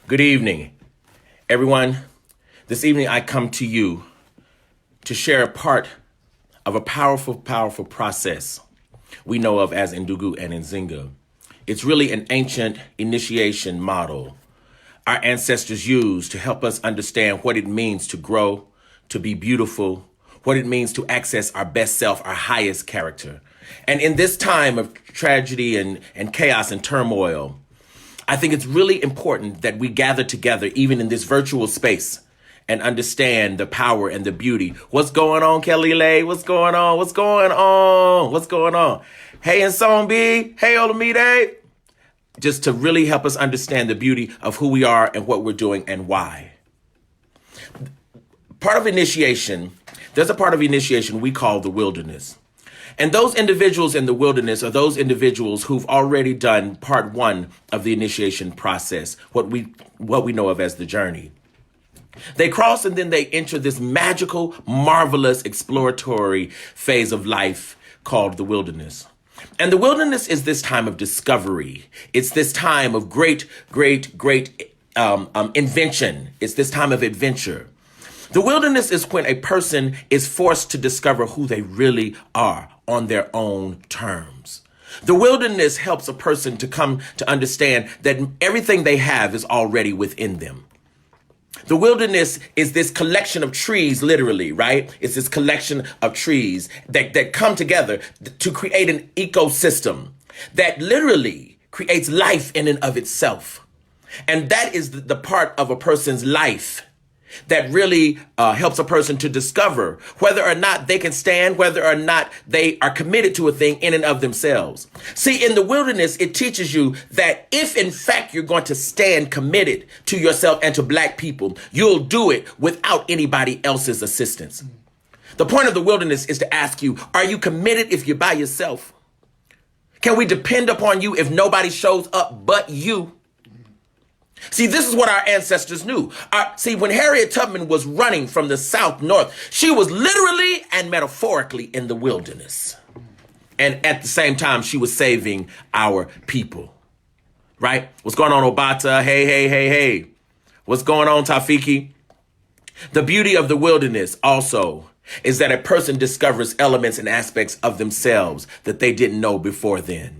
Good evening, everyone. This evening I come to you to share a part of a powerful process we know of as Ndugu and Nzinga. It's really an ancient initiation model our ancestors used to help us understand what it means to grow, to be beautiful, what it means to access our best self, our highest character. And in this time of tragedy and chaos and turmoil, I think it's really important that we gather together, even in this virtual space, and understand the power and the beauty. What's going on, Kelly Lay? What's going on? What's going on? What's going on? Hey, Song B. Hey, Olamide. Just to really help us understand the beauty of who we are and what we're doing and why. Part of initiation, there's a part of initiation we call the wilderness. And those individuals in the wilderness are those individuals who've already done part one of the initiation process, what we know of as the journey. They cross and then they enter this magical, marvelous, exploratory phase of life called the wilderness. And the wilderness is this time of discovery. It's this time of great invention. It's this time of adventure. The wilderness is when a person is forced to discover who they really are on their own terms. The wilderness helps a person to come to understand that everything they have is already within them. The wilderness is this collection of trees, literally, right? It's this collection of trees that come together to create an ecosystem that literally creates life in and of itself. And that is the part of a person's life that really helps a person to discover whether or not they can stand, whether or not they are committed to a thing in and of themselves. See, in the wilderness, it teaches you that if in fact you're going to stand committed to yourself and to Black people, you'll do it without anybody else's assistance. The point of the wilderness is to ask you, are you committed if you're by yourself? Can we depend upon you if nobody shows up but you? See, this is what our ancestors knew. See, when Harriet Tubman was running from the South north, she was literally and metaphorically in the wilderness. And at the same time, she was saving our people. Right? What's going on, Obata? Hey. What's going on, Tafiki? The beauty of the wilderness also is that a person discovers elements and aspects of themselves that they didn't know before then.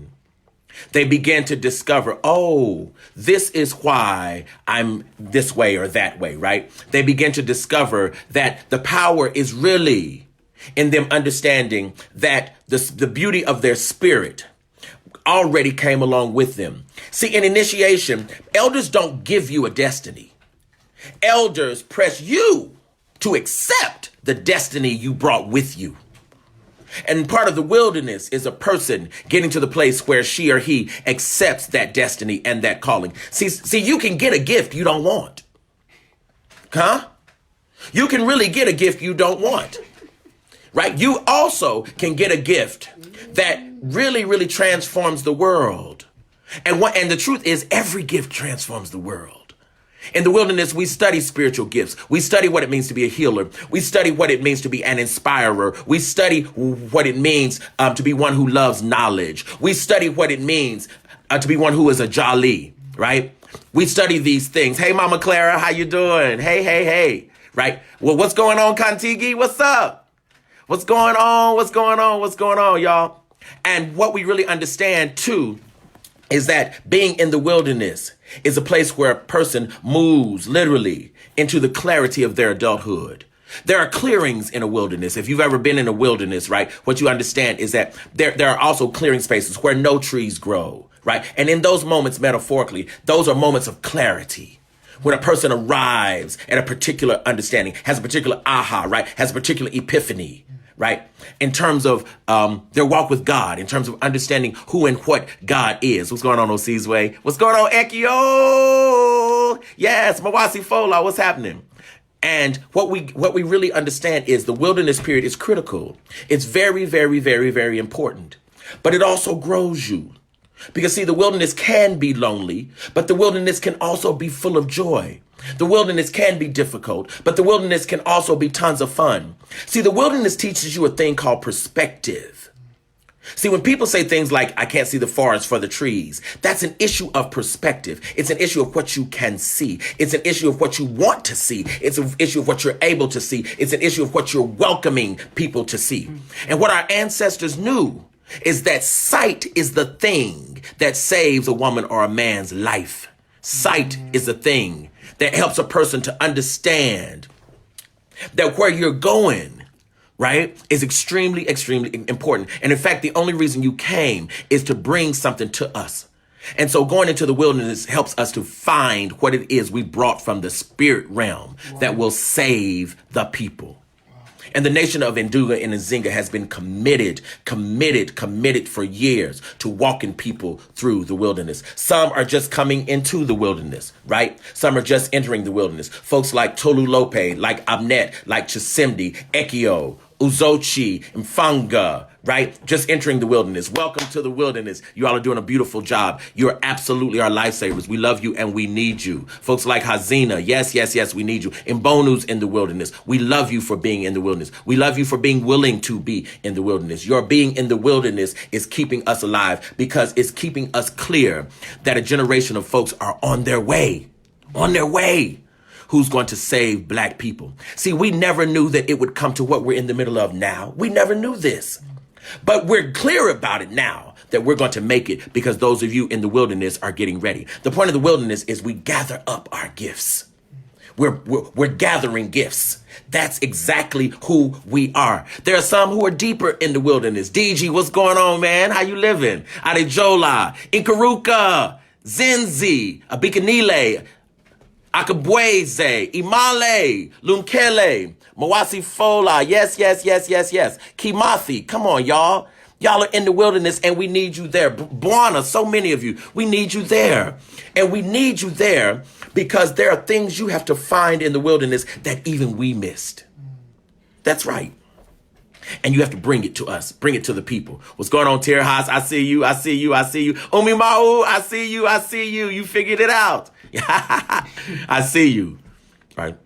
They begin to discover, oh, this is why I'm this way or that way, right? They begin to discover that the power is really in them understanding that the beauty of their spirit already came along with them. See, in initiation, elders don't give you a destiny. Elders press you to accept the destiny you brought with you. And part of the wilderness is a person getting to the place where she or he accepts that destiny and that calling. See, you can get a gift you don't want. Huh? You can really get a gift you don't want. Right? You also can get a gift that really transforms the world. And the truth is, every gift transforms the world. In the wilderness, we study spiritual gifts. We study what it means to be a healer. We study what it means to be an inspirer. We study what it means to be one who loves knowledge. We study what it means to be one who is a jolly, right? We study these things. Hey, Mama Clara, how you doing? Hey, right? Well, what's going on, Kontigi? What's up? What's going on, y'all? And what we really understand, too, is that being in the wilderness is a place where a person moves literally into the clarity of their adulthood. There are clearings in a wilderness. If you've ever been in a wilderness, right, what you understand is that there are also clearing spaces where no trees grow, right? And in those moments, metaphorically, those are moments of clarity. When a person arrives at a particular understanding, has a particular aha, right, has a particular epiphany, right? In terms of their walk with God, in terms of understanding who and what God is. What's going on, Osizwe? What's going on, Ekio? Yes, Mawasi Fola, what's happening? And what we really understand is the wilderness period is critical. It's very important. But it also grows you. Because see, the wilderness can be lonely, but the wilderness can also be full of joy. The wilderness can be difficult, but the wilderness can also be tons of fun. See, the wilderness teaches you a thing called perspective. See, when people say things like, I can't see the forest for the trees, that's an issue of perspective. It's an issue of what you can see. It's an issue of what you want to see. It's an issue of what you're able to see. It's an issue of what you're welcoming people to see. And what our ancestors knew is that sight is the thing that saves a woman or a man's life. Sight is the thing that helps a person to understand that where you're going, right, is extremely, extremely important. And in fact, the only reason you came is to bring something to us. And so going into the wilderness helps us to find what it is we brought from the spirit realm that will save the people. And the nation of Nduga and Nzinga has been committed for years to walking people through the wilderness. Some are just coming into the wilderness, right? Some are just entering the wilderness. Folks like Tolu Lope, like Amnet, like Chisimdi, Ekio, Uzochi, Mfanga, right? Just entering the wilderness. Welcome to the wilderness. You all are doing a beautiful job. You're absolutely our lifesavers. We love you and we need you. Folks like Hazina, yes, we need you. Mbonu's in the wilderness. We love you for being in the wilderness. We love you for being willing to be in the wilderness. Your being in the wilderness is keeping us alive because it's keeping us clear that a generation of folks are on their way. Who's going to save black people. See, we never knew that it would come to what we're in the middle of now. We never knew this. But we're clear about it now that we're going to make it because those of you in the wilderness are getting ready. The point of the wilderness is we gather up our gifts. We're gathering gifts. That's exactly who we are. There are some who are deeper in the wilderness. DG, what's going on, man? How you living? Adejola, Inkaruka, Zenzi, Abikanile, Akabweze, Imale, Lunkele, Mawasi Fola. Yes. Kimathi. Come on, y'all. Y'all are in the wilderness and we need you there. Bwana, so many of you, we need you there. And we need you there because there are things you have to find in the wilderness that even we missed. That's right. And you have to bring it to us. Bring it to the people. What's going on, Tirhas? I see you. Umi Mau, I see you. You figured it out. I see you. Right.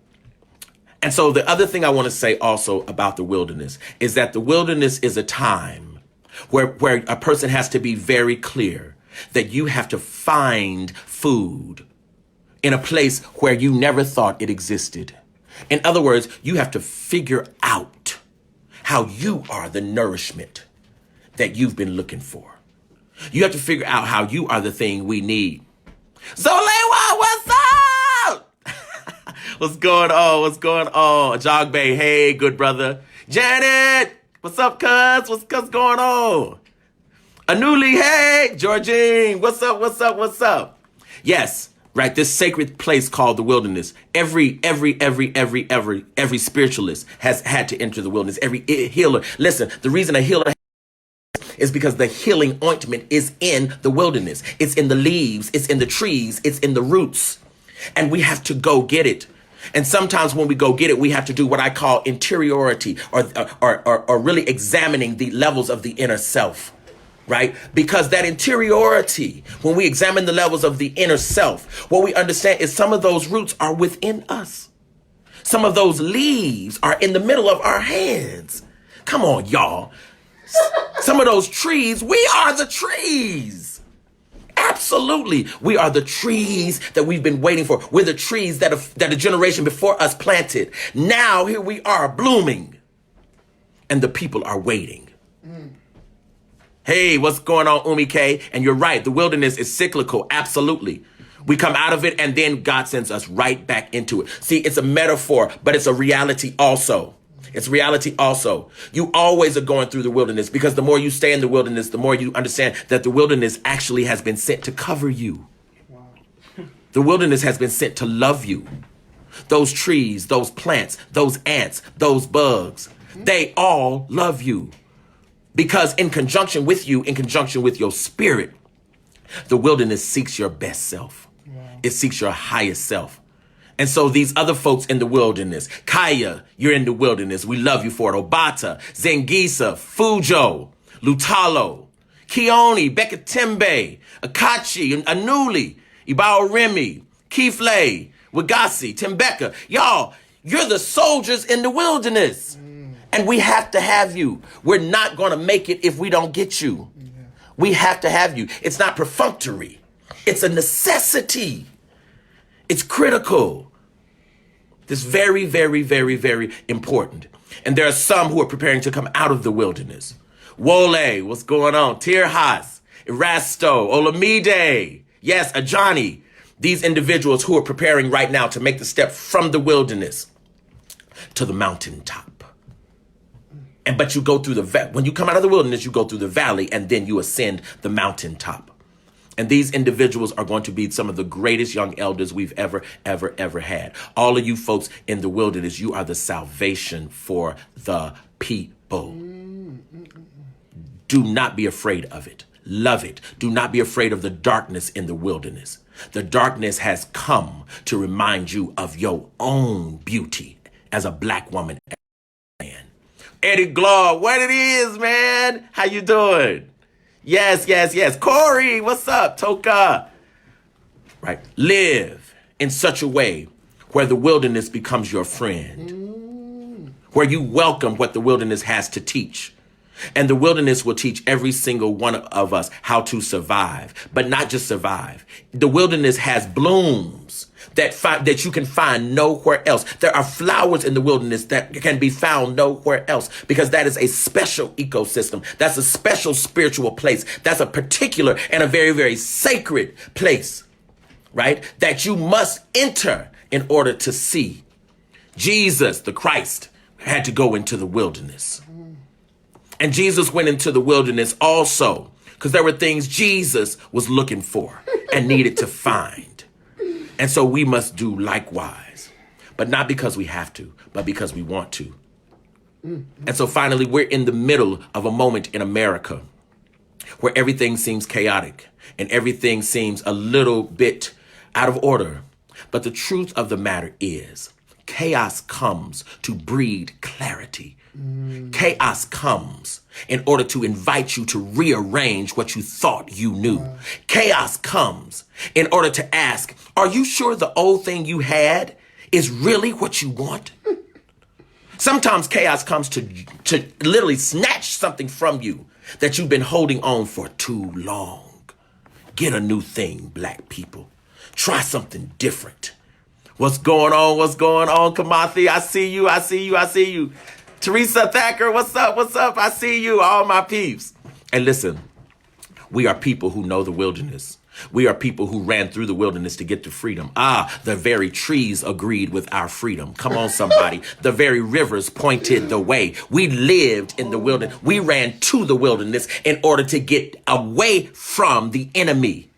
And so the other thing I want to say also about the wilderness is that the wilderness is a time where a person has to be very clear that you have to find food in a place where you never thought it existed. In other words, you have to figure out how you are the nourishment that you've been looking for. You have to figure out how you are the thing we need. Zolewa, what's up? What's going on? Jogbe, hey, good brother. Janet, what's up, cuz? What's going on? Anuli, hey. Georgine, what's up? Yes, right, this sacred place called the wilderness. Every spiritualist has had to enter the wilderness. Every healer. Listen, the reason a healer is because the healing ointment is in the wilderness. It's in the leaves, it's in the trees, it's in the roots. And we have to go get it. And sometimes when we go get it, we have to do what I call interiority or really examining the levels of the inner self, right? Because that interiority, when we examine the levels of the inner self, what we understand is some of those roots are within us. Some of those leaves are in the middle of our hands. Come on, y'all. Some of those trees, we are the trees. Absolutely. We are the trees that we've been waiting for. We're the trees that a generation before us planted. Now here we are blooming and the people are waiting. Hey, what's going on, Umi K? And you're right. The wilderness is cyclical. Absolutely. We come out of it and then God sends us right back into it. See, it's a metaphor, but it's a reality also. It's reality also. You always are going through the wilderness because the more you stay in the wilderness, the more you understand that the wilderness actually has been sent to cover you. Wow. The wilderness has been sent to love you. Those trees, those plants, those ants, those bugs, they all love you. Because in conjunction with you, in conjunction with your spirit, the wilderness seeks your best self. Wow. It seeks your highest self. And so these other folks in the wilderness, Kaya, you're in the wilderness. We love you for it. Obata, Zengisa, Fujo, Lutalo, Kioni, Bekatembe, Akachi, Anuli, Ibao Remy, Kifle, Wagasi, Tembeka. Y'all, you're the soldiers in the wilderness. And we have to have you. We're not going to make it if we don't get you. Yeah. We have to have you. It's not perfunctory. It's a necessity. It's critical. It's very, very, very, very important. And there are some who are preparing to come out of the wilderness. Wole, what's going on? Tirhas, Erasto, Olamide, yes, Ajani. These individuals who are preparing right now to make the step from the wilderness to the mountaintop. But you go through when you come out of the wilderness, you go through the valley and then you ascend the mountaintop. And these individuals are going to be some of the greatest young elders we've ever had. All of you folks in the wilderness, you are the salvation for the people. Do not be afraid of it. Love it. Do not be afraid of the darkness in the wilderness. The darkness has come to remind you of your own beauty as a black woman. Eddie Glaw, what it is, man? How you doing? Yes. Corey, what's up? Toka. Right. Live in such a way where the wilderness becomes your friend, where you welcome what the wilderness has to teach. And the wilderness will teach every single one of us how to survive, but not just survive. The wilderness has blooms that you can find nowhere else. There are flowers in the wilderness that can be found nowhere else because that is a special ecosystem. That's a special spiritual place. That's a particular and a very, very sacred place, right? That you must enter in order to see. Jesus, the Christ, had to go into the wilderness. And Jesus went into the wilderness also because there were things Jesus was looking for and needed to find. And so we must do likewise, but not because we have to, but because we want to. And so finally, we're in the middle of a moment in America where everything seems chaotic and everything seems a little bit out of order. But the truth of the matter is chaos comes to breed clarity. Chaos comes in order to invite you to rearrange what you thought you knew. Chaos comes in order to ask, are you sure the old thing you had is really what you want? Sometimes chaos comes to literally snatch something from you that you've been holding on for too long. Get a new thing, black people. Try something different. What's going on? Kamathi, I see you. Teresa Thacker, what's up? I see you, all my peeps. And listen, we are people who know the wilderness. We are people who ran through the wilderness to get to freedom. The very trees agreed with our freedom. Come on, somebody. The very rivers pointed the way. We lived in the wilderness. We ran to the wilderness in order to get away from the enemy.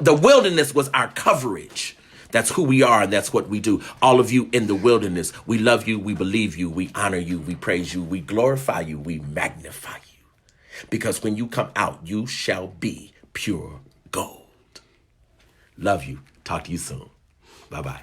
The wilderness was our coverage. That's who we are, and that's what we do. All of you in the wilderness, we love you, we believe you, we honor you, we praise you, we glorify you, we magnify you. Because when you come out, you shall be pure gold. Love you. Talk to you soon. Bye-bye.